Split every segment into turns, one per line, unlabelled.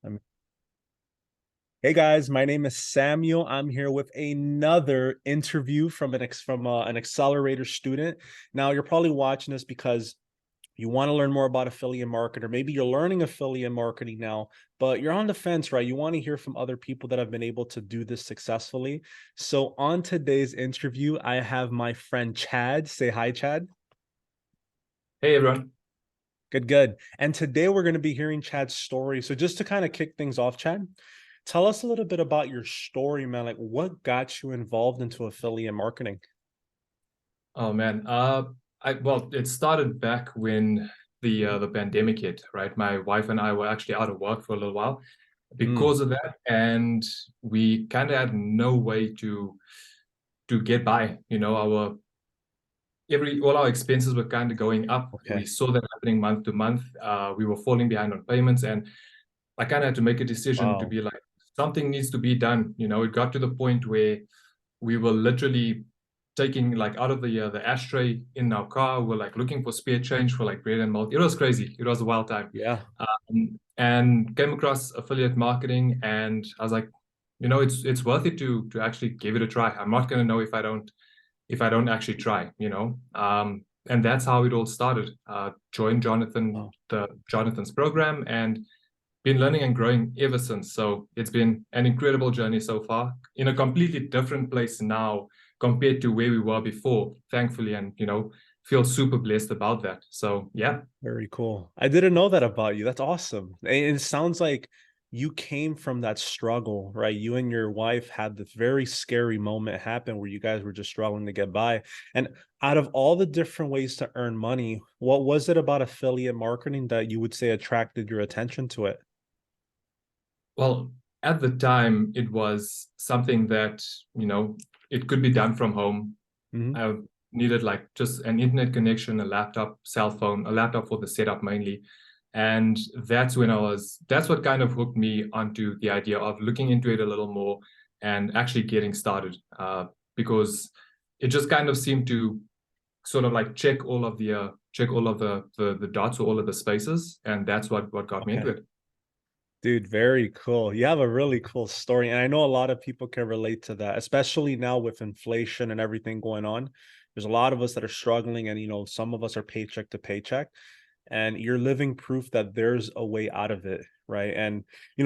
Um, Hey guys, my name is Samuel. I'm here with another interview from an accelerator student. Now, you're probably watching this because you want to learn more about affiliate marketing, or maybe you're learning affiliate marketing now, but you're on the fence, right? You want to hear from other people that have been able to do this successfully. So, on today's interview, I have my friend Chad. Say hi, Chad.
Hey everyone.
Good, good. And today we're going to be hearing Chad's story. So just to kind of kick things off, Chad, tell us a little bit about your story, man. Like what got you involved into affiliate marketing?
Oh man. It started back when the pandemic hit, right? My wife and I were actually out of work for a little while
Mm,
because of that, and we kind of had no way to get by. Our every all our expenses were kind of going up. We
okay.
saw that happening month to month. We were falling behind on payments, and I kind of had to make a decision to
Wow.
be like, something needs to be done. It got to the point where we were literally taking like out of the ashtray in our car. We're like looking for spare change for like bread and milk. It was crazy. It was a wild time.
Yeah.
And came across affiliate marketing, and I was like, it's worth it to actually give it a try. I'm not gonna know if I don't actually try. And that's how it all started. Joined
Wow.
Jonathan's program, and been learning and growing ever since. So it's been an incredible journey so far in a completely different place now compared to where we were before, thankfully, and feel super blessed about that. So yeah,
Very cool. I didn't know that about you. That's awesome. And it sounds like you came from that struggle, right? You and your wife had this very scary moment happen where you guys were just struggling to get by. And out of all the different ways to earn money, what was it about affiliate marketing that you would say attracted your attention to it?
well, at the time it was something that, it could be done from home.
Mhm.
I needed like just an internet connection, a laptop, cell phone, a laptop for the setup mainly. And that's what kind of hooked me onto the idea of looking into it a little more and actually getting started. Because it just kind of seemed to sort of like check all of the dots or all of the spaces. And that's what got me into
Okay.
it.
Dude, very cool. You have a really cool story. And I know a lot of people can relate to that, especially now with inflation and everything going on. There's a lot of us that are struggling, and some of us are paycheck to paycheck. And you're living proof that there's a way out of it, right? And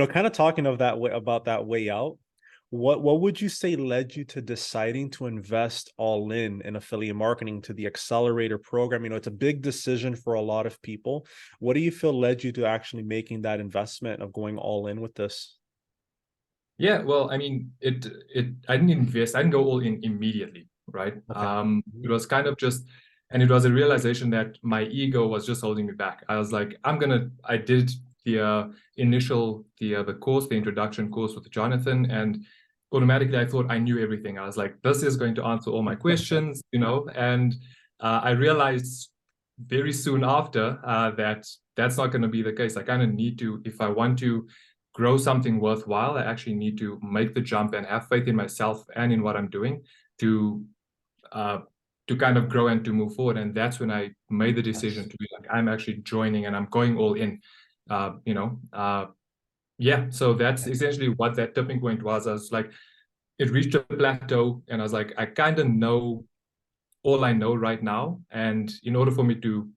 kind of talking of that way about that way out, what would you say led you to deciding to invest all in affiliate marketing to the accelerator program? It's a big decision for a lot of people. What do you feel led you to actually making that investment of going all in with this?
Yeah, well, I mean, it I didn't invest, I didn't go all in immediately, right?
Okay.
It
Mhm.
was kind of just, and it was a realization that my ego was just holding me back. I was like, I did the course, the introduction course with Jonathan, and automatically I thought I knew everything. I was like, this is going to answer all my questions, and I realized very soon after that that's not going to be the case. I kind of need to, if I want to grow something worthwhile, I actually need to make the jump and have faith in myself and in what I'm doing to uh, to kind of grow and to move forward. And that's when I made the decision
Yes.
to be like, I'm actually joining and I'm going all in. Uh, you know, uh, yeah. So that's essentially what that tipping point was. I was like, it reached a plateau, and I was like, I kind of know all I know right now, and in order for me to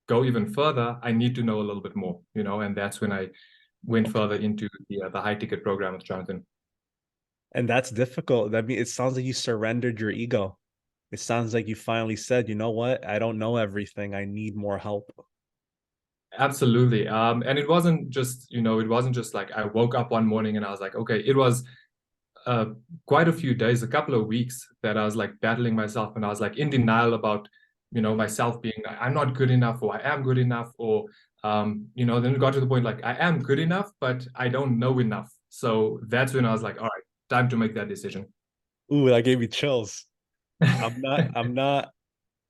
go even further, I need to know a little bit more. And that's when I went further
Okay.
into the high ticket program with Jonathan.
And that's difficult. I mean, it sounds like you surrendered your ego. It sounds like you finally said, you know what? I don't know everything. I need more help.
Absolutely. And it wasn't just like I woke up one morning and I was like, okay, it was uh, quite a few days, a couple of weeks that I was like battling myself, and I was like in denial about, myself being, I'm not good enough, or I am good enough, or, then it got to the point like I am good enough, but I don't know enough. So that's when I was like, all right, time to make that decision.
Ooh, that gave me chills.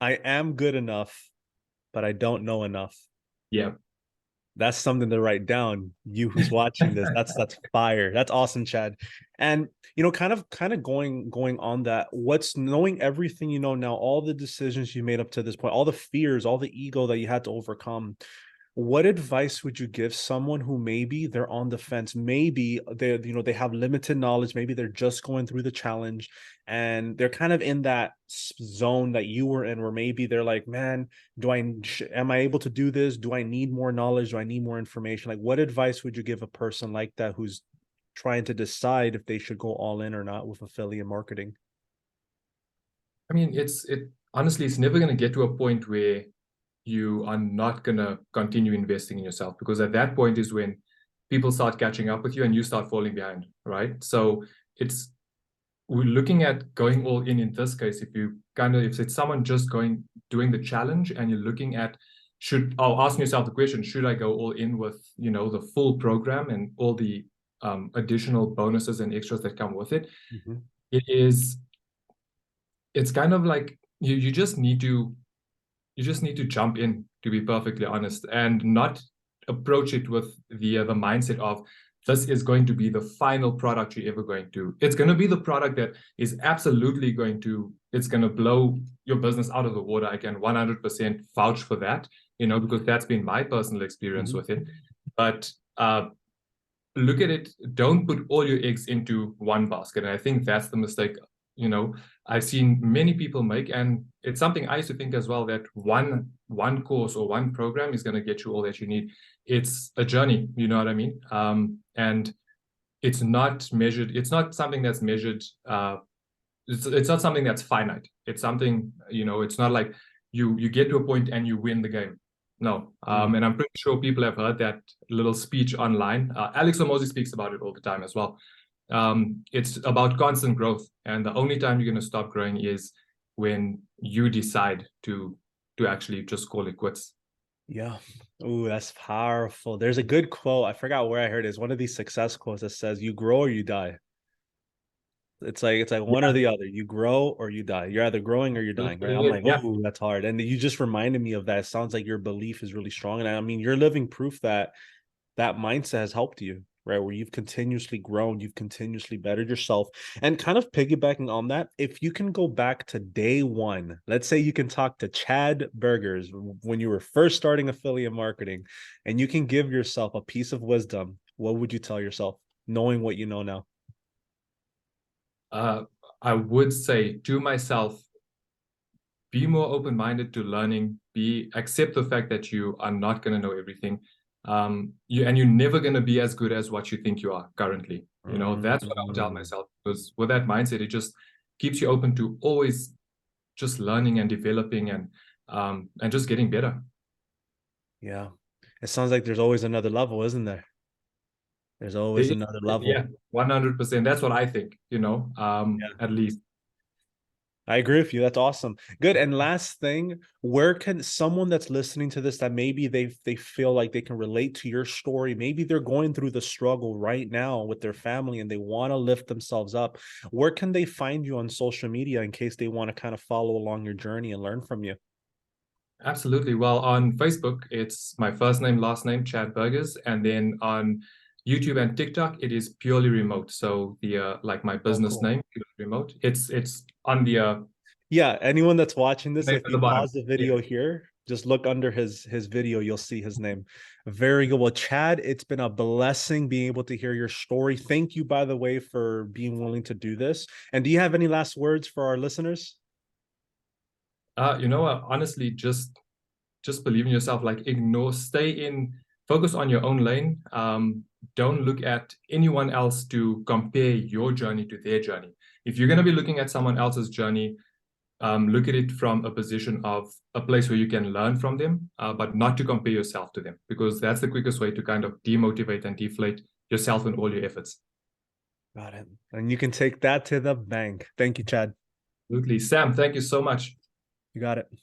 I am good enough, but I don't know enough.
Yeah.
That's something to write down. You who's watching this, that's fire. That's awesome, Chad. And kind of going on that, what's knowing everything you know now, all the decisions you made up to this point, all the fears, all the ego that you had to overcome. what advice would you give someone who maybe they're on the fence, maybe they have limited knowledge, maybe they're just going through the challenge and they're kind of in that zone that you were in, where maybe they're like, man, am I able to do this? Do I need more knowledge? Do I need more information? Like, what advice would you give a person like that who's trying to decide if they should go all in or not with affiliate marketing?
I mean, it honestly, it's never going to get to a point where you are not going to continue investing in yourself, because at that point is when people start catching up with you and you start falling behind, right? So we're looking at going all in this case. If it's someone just doing the challenge and you're looking at, asking yourself the question, should I go all in with, the full program and all the additional bonuses and extras that come with it?
Mm-hmm.
It's kind of like you just need to jump in, to be perfectly honest, and not approach it with the mindset of, this is going to be the final product you're ever going to. It's going to be the product that is absolutely it's going to blow your business out of the water. I can 100% vouch for that, because that's been my personal experience
Mm-hmm.
with it. But look at it, don't put all your eggs into one basket. And I think that's the mistake, I've seen many people make, and it's something I used to think as well, that one course or one program is going to get you all that you need. It's a journey, you know what I mean? And it's not measured. It's not something that's measured. It's not something that's finite. It's something, it's not like you get to a point and you win the game. No. And I'm pretty sure people have heard that little speech online. Alex Hormozi speaks about it all the time as well. It's about constant growth, and the only time you're going to stop growing is when you decide to actually just call it quits.
Yeah. Oh, that's powerful. There's a good quote. I forgot where I heard it. It's one of these success quotes that says, "You grow or you die." It's like one or the other. You grow or you die. You're either growing or you're dying, right? I'm like,
Yeah.
oh, that's hard. And you just reminded me of that. It sounds like your belief is really strong. And I mean, you're living proof that that mindset has helped you, right? Where you've continuously grown, you've continuously bettered yourself. And kind of piggybacking on that, if you can go back to day one, let's say you can talk to Chad Burgers when you were first starting affiliate marketing, and you can give yourself a piece of wisdom, what would you tell yourself, knowing what you know now?
I would say to myself, be more open-minded to learning, accept the fact that you are not going to know everything. You're never going to be as good as what you think you are currently. That's what I would tell myself, because with that mindset, it just keeps you open to always just learning and developing and just getting better.
Yeah. It sounds like there's always another level, isn't there? There's always another level.
Yeah, 100%. That's what I think, at least.
I agree with you. That's awesome. Good. And last thing, where can someone that's listening to this, that maybe they feel like they can relate to your story, maybe they're going through the struggle right now with their family and they want to lift themselves up, where can they find you on social media in case they want to kind of follow along your journey and learn from you?
Absolutely. Well, on Facebook, it's my first name, last name, Chad Burgers. And then on YouTube and TikTok, it is purely remote. So the like my business name, purely remote. It's on the
yeah, anyone that's watching this,
name
if
at
you
the bottom.
pause the video here, just look under his video, you'll see his name. Very good. Well, Chad, it's been a blessing being able to hear your story. Thank you, by the way, for being willing to do this. And do you have any last words for our listeners?
Honestly, just believe in yourself. Like, focus on your own lane. Don't look at anyone else to compare your journey to their journey. If you're going to be looking at someone else's journey, look at it from a position of a place where you can learn from them, but not to compare yourself to them, because that's the quickest way to kind of demotivate and deflate yourself and all your efforts.
Got it. And you can take that to the bank. Thank you, Chad.
Absolutely. Sam, thank you so much.
You got it.